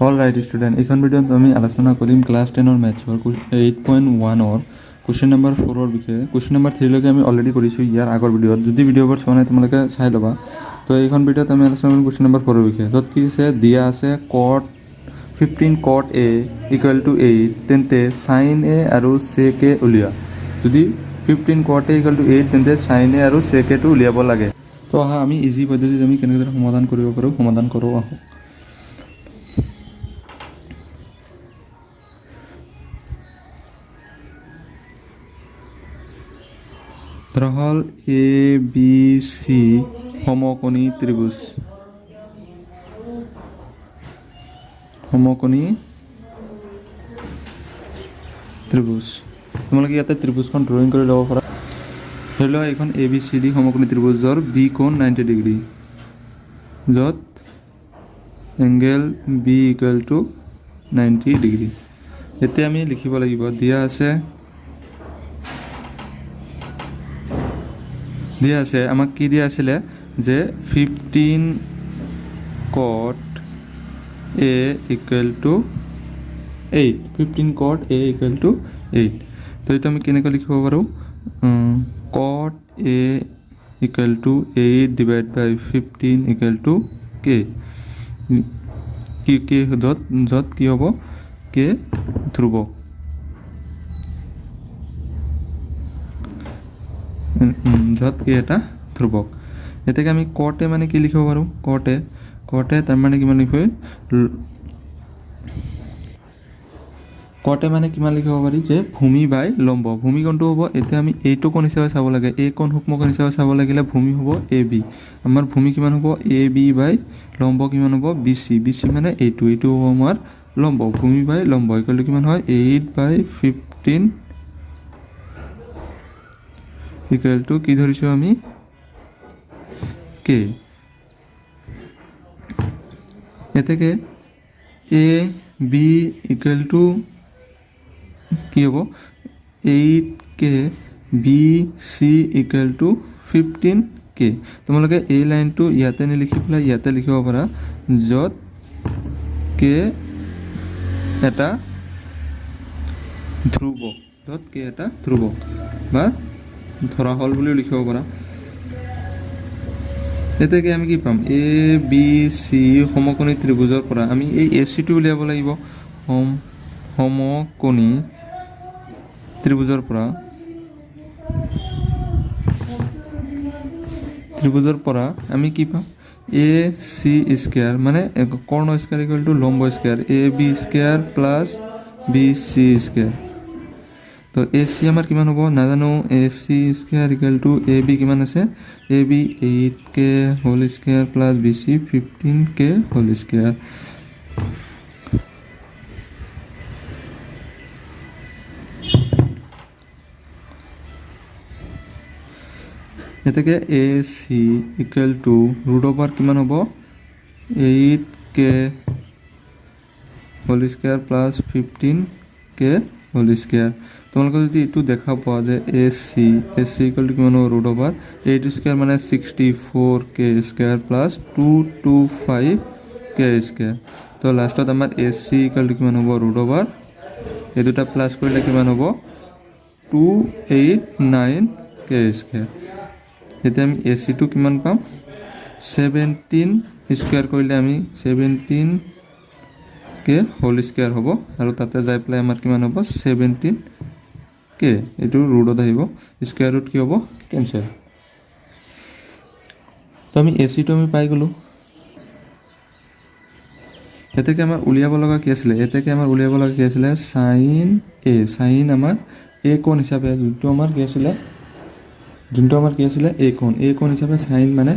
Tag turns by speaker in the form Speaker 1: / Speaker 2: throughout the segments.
Speaker 1: All right student, এইখন ভিডিঅ'ত আমি আলোচনা কৰিম ক্লাছ 10 মেথছৰ 8.1 কুৱেশ্যন নম্বৰ 4 বিষয়ে। কুৱেশ্যন নম্বৰ 3লৈকে আমি অলৰেডি কৰিছোঁ ইয়াৰ আগৰ ভিডিঅ'ত। যদি ভিডিঅ'বোৰ চোৱা নাই তোমালোকে চাই ল'বা। তো এইখন ভিডিঅ'ত আমি আলোচনা কৰিম কুৱেশ্যন নম্বৰ 4 বিষয়ে, য'ত কি আছে দিয়া আছে cot 15 cot a equal to 8, তেন্তে sin a আৰু sec a উলিওৱা। যদি 15 cot a ইকুৱেল টু 8 তেন্তে sin a আৰু sec a টো উলিয়াব লাগে। তো আহা আমি ইজি পদ্ধতিত আমি কেনেদৰে সমাধান কৰিব পাৰোঁ সমাধান কৰোঁ আহোঁ। ধৰা হ'ল এ বি চি সমকোণী ত্ৰিভুজ, তোমালোকে ইয়াতে ত্ৰিভুজখন ড্ৰয়িং কৰি ল'ব পাৰা। ধৰি লোৱা এইখন এ বি চি ডি সমকোণী ত্ৰিভুজৰ বি কোণ 90 ডিগ্ৰী, য'ত angle B equal to 90 degree. এতিয়া আমি লিখিব লাগিব, দিয়া আছে আমাক কি দিয়া আছিলে যে 15 cot a equal to 8, 15 cot a equal to 8। তো এইটো আমি কেনেকৈ লিখিব পাৰোঁ, cot a equal to 8 divide by 15 equal to k, য'ত কি হ'ব k ধ্ৰুৱক, য'ত কি এটা ধ্ৰুৱক। এতেকে আমি কটে মানে কি লিখিব পাৰোঁ, কটে তাৰমানে কিমান লিখিব, কটে মানে কিমান লিখিব পাৰি যে ভূমি বাই লম্ব। ভূমি কোণটো হ'ব, এতিয়া আমি এইটো কোণ হিচাপে চাব লাগে, এই কোণ সূক্ষ্মকোণ হিচাপে চাব লাগিলে ভূমি হ'ব এ বি। আমাৰ ভূমি কিমান হ'ব এ বি বাই লম্ব কিমান হ'ব বি চি মানে এইটো হ'ব আমাৰ লম্ব। ভূমি বাই লম্ব ইকুৱেল টু কিমান হয় 8/15 ইকুৱেল টু কি ধৰিছোঁ আমি কে। এতেকে এ বি ইকুৱেল টু কি হ'ব 8k, B C equal two 15k। তোমালোকে এই লাইনটো ইয়াতে নিলিখি পেলাই ইয়াতে লিখিব পাৰা, য'ত k এটা ধ্ৰুৱক, বা ধৰা হ'ল বুলিও লিখিব পাৰা। এতেকে আমি কি পাম, এ বি চি সমকোণী ত্ৰিভুজৰ পৰা আমি এই এ চিটো উলিয়াব লাগিব। সমকোণী ত্ৰিভুজৰ পৰা আমি কি পাম, এ চি স্কোৱাৰ মানে কৰ্ণ স্কোৱাৰ ইকুৱেল টু লম্ব square, A B square plus B C square. তো এ চি আমাৰ কিমান হ'ব নাজানো, A C square equal to A B কিমান আছে, A B 8k whole square plus B C 15k whole square. এতেকে A C equal to root over কিমান হ'ব 8k whole square plus 15k whole square. তোমালোকে যদি এইটো দেখা পোৱা যে এ চি ইকুৱেল টু কিমান হ'ব ৰুট অভাৰ 8 স্কোৱাৰ মানে 64k square plus 225k square. তো লাষ্টত আমাৰ এ চি ইকুৱেল টু কিমান হ'ব ৰুট অভাৰ, এই দুটা প্লাছ কৰিলে কিমান হ'ব 289k স্কোৱাৰ। এতিয়া আমি এ চিটো কিমান পাম 17 স্কোৱাৰ কৰিলে আমি 17k হোল স্কোৱাৰ হ'ব, আৰু তাতে যাই পেলাই আমাৰ কিমান হ'ব 17k, এইটো ৰুটত আহিব, স্কোৱাৰ ৰুট কি হ'ব কেনচেল। তো আমি এ চিটো আমি পাই গ'লোঁ। এতেকে আমাৰ উলিয়াব লগা কি আছিলে, চাইন এ, চাইন আমাৰ এ কোণ হিচাপে যোনটো আমাৰ কি আছিলে এ কোণ হিচাপে চাইন মানে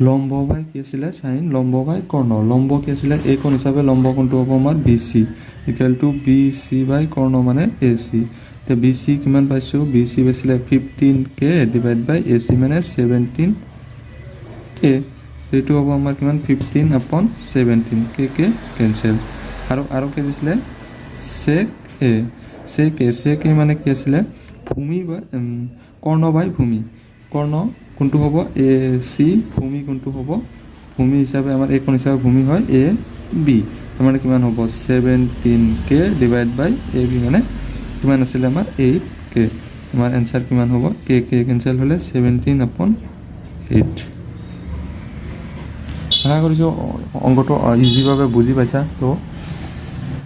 Speaker 1: লম্ব বাই কি আছিলে চাইন লম্ব বাই কৰ্ণ, লম্ব কি আছিলে এ কোণ হিচাপে লম্ব কোণটো হ'ব আমাৰ B C equal to B C by কৰ্ণ মানে এ চি। এতিয়া বি চি কিমান পাইছোঁ, বি চি পাইছিলে 15k ডিভাইড বাই এ চি মানে 17k। এইটো হ'ব আমাৰ কিমান 15/17, কেনচেল। আৰু কি দিছিলে চেক এ মানে কি আছিলে ভূমি বা কৰ্ণ বাই ভূমি, কৰ্ণ কোনটো হ'ব এ চি, ভূমি কোনটো হ'ব ভূমি হিচাপে আমাৰ এই কোণ হিচাপে ভূমি হয় এ বি, তাৰমানে কিমান হ'ব 17K divide by A B, মানে কিমান আছিলে আমাৰ 8K। আমাৰ এনচাৰ কিমান হ'ব, কে কেঞ্চেল হ'লে 17/8। আশা কৰিছোঁ অংকটো ইজিভাৱে বুজি পাইছা। তো